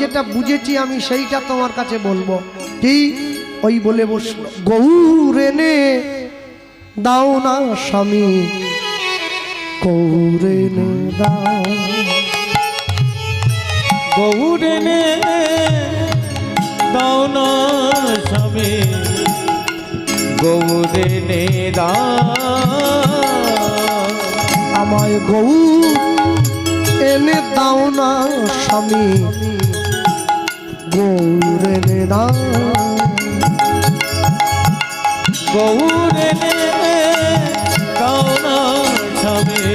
যেটা বুঝেছি আমি সেইটা তোমার কাছে বলবো। ঠিক ওই বলে বসলো, গৌর এনে দাও না স্বামী, গৌর এনে দাও, গৌর এনে দাও না স্বামী, গৌর এনে দাও, আমায় গৌর এনে দাও না স্বামী, গৌর এনে দাও, গৌর এনে দাও না স্বামী,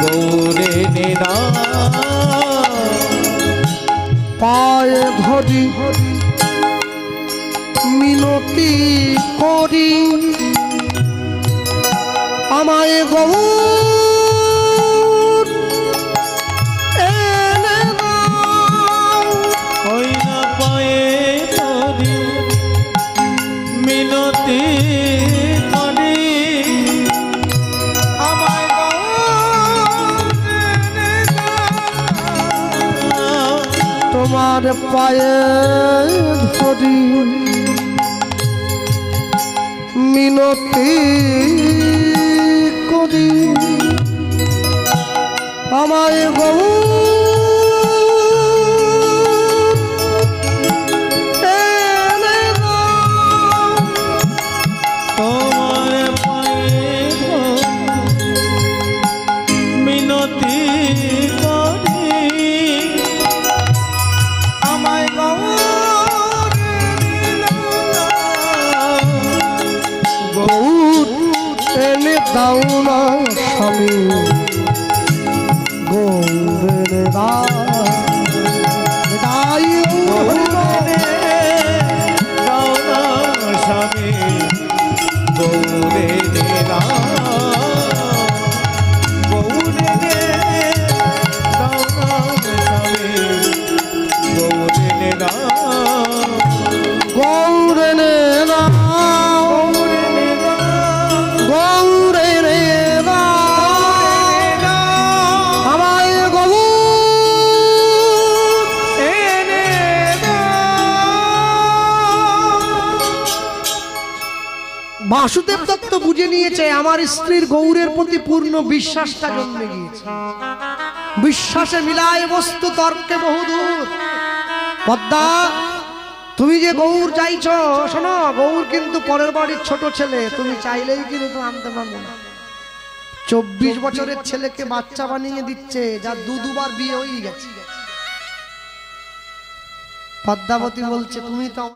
গৌর এনে দাও, পায়ে ধরি মিনতি করি, আমায় গৌর এনে দাও, ওই না পায়ে ধরি মিনতি করি, আমায় গৌর এনে দাও, তোমার পায়ে ধরি মিনতি করি, আমায় গৌর এনে দাও, তোমার পায়ে মিনতি করি, আমায় গৌর গৌর এনে দাও না স্বামী, গৌর এনে দাও, দাই দাও না স্বামী, গৌর এনে দাও, গৌর এনে দাও না স্বামী, গৌর এনে দাও, গৌর এনে দাও, গৌর এনে দাও, আমায় গৌর এনে দাও। বাসুদেব দত্ত বুঝে নিয়েছে আমার স্ত্রীর গৌরের প্রতি পূর্ণ বিশ্বাসটা জন্মে গিয়েছে। বিশ্বাসে মিলায় বস্তু তর্কে বহুদূর। পদ্মা, তুমি যে গৌর চাইছো, শোনো, গৌর কিন্তু পরের বাড়ির ছোট ছেলে, তুমি চাইলেই কিন্তু আনতে পারবে না। 24 বছরের ছেলেকে বাচ্চা বানিয়ে দিচ্ছে, যার দুবার বিয়ে হয়ে গেছে। পদ্মাবতী বলছে তুমি তো